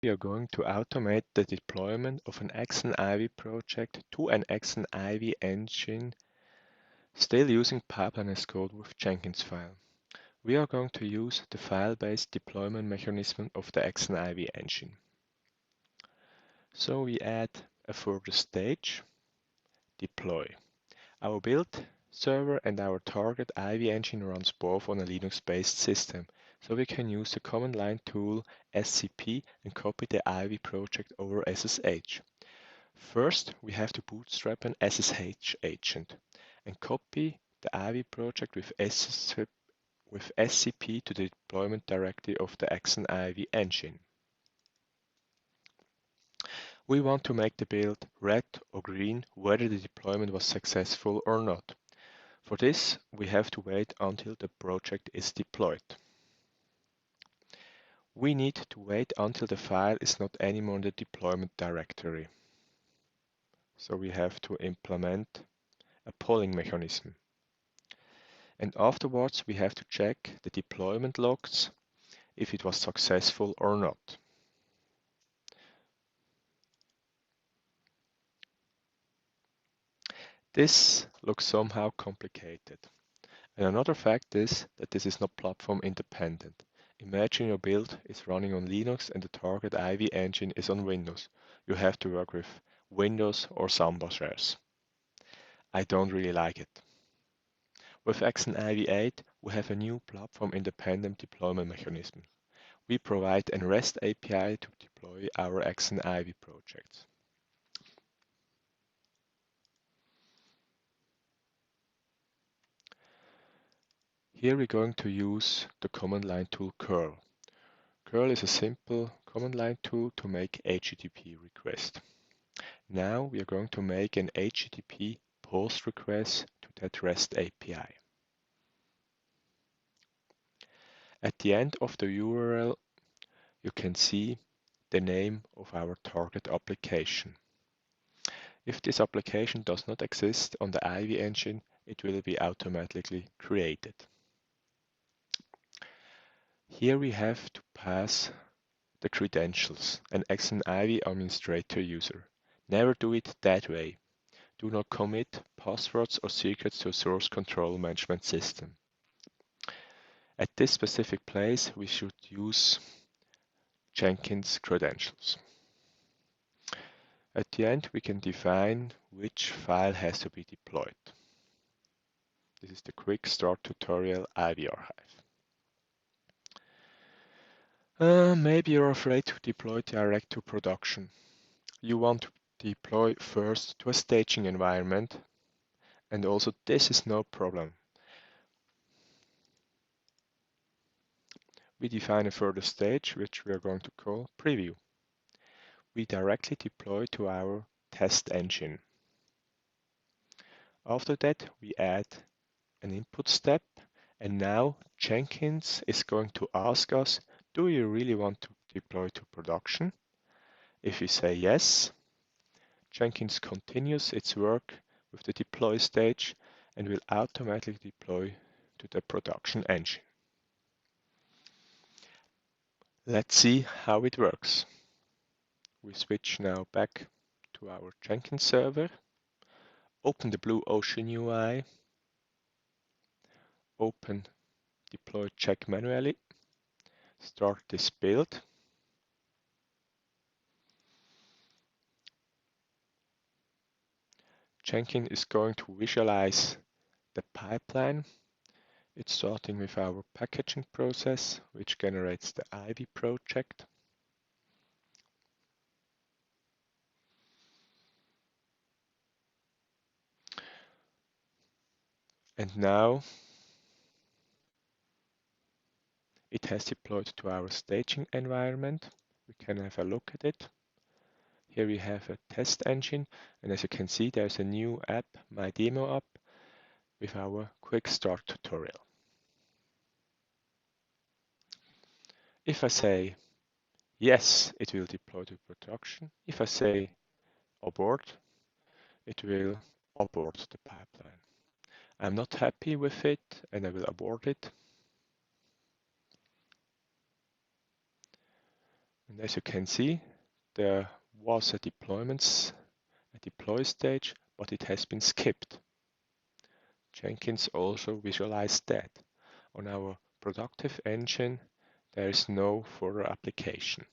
We are going to automate the deployment of an Axon.ivy project to an Axon.ivy engine, still using pipeline as code with Jenkins file. We are going to use the file-based deployment mechanism of the Axon.ivy engine. So we add a further stage, deploy. Our build server and our target Ivy engine runs both on a Linux-based system, so we can use the command line tool scp and copy the Ivy project over SSH. First, we have to bootstrap an SSH agent and copy the Ivy project with scp to the deployment directory of the Axon.ivy engine. We want to make the build red or green whether the deployment was successful or not. For this, we have to wait until the project is deployed. We need to wait until the file is not anymore in the deployment directory. So we have to implement a polling mechanism. And afterwards, we have to check the deployment logs if it was successful or not. This looks somehow complicated. And another fact is that this is not platform independent. Imagine your build is running on Linux and the target Ivy engine is on Windows. You have to work with Windows or Samba shares. I don't really like it. With Axon.ivy 8, we have a new platform independent deployment mechanism. We provide a REST API to deploy our Axon.ivy projects. Here we're going to use the command line tool curl. Curl is a simple command line tool to make HTTP requests. Now we are going to make an HTTP post request to that REST API. At the end of the URL, you can see the name of our target application. If this application does not exist on the Ivy engine, it will be automatically created. Here we have to pass the credentials, an Axon.ivy administrator user. Never do it that way. Do not commit passwords or secrets to a source control management system. At this specific place, we should use Jenkins credentials. At the end, we can define which file has to be deployed. This is the quick start tutorial Ivy archive. Maybe you're afraid to deploy direct to production. You want to deploy first to a staging environment, and also this is no problem. We define a further stage, which we are going to call preview. We directly deploy to our test engine. After that, we add an input step, and now Jenkins is going to ask us, do you really want to deploy to production? If we say yes, Jenkins continues its work with the deploy stage and will automatically deploy to the production engine. Let's see how it works. We switch now back to our Jenkins server, open the Blue Ocean UI, open deploy check manually, start this build. Jenkins is going to visualize the pipeline. It's starting with our packaging process, which generates the Ivy project. And now it has deployed to our staging environment. We can have a look at it. Here we have a test engine, and as you can see, there's a new app, My Demo app, with our quick start tutorial. If I say yes, it will deploy to production. If I say abort, it will abort the pipeline. I'm not happy with it, and I will abort it. And as you can see, there was a deploy stage, but it has been skipped. Jenkins also visualized that. On our productive engine, there is no further application.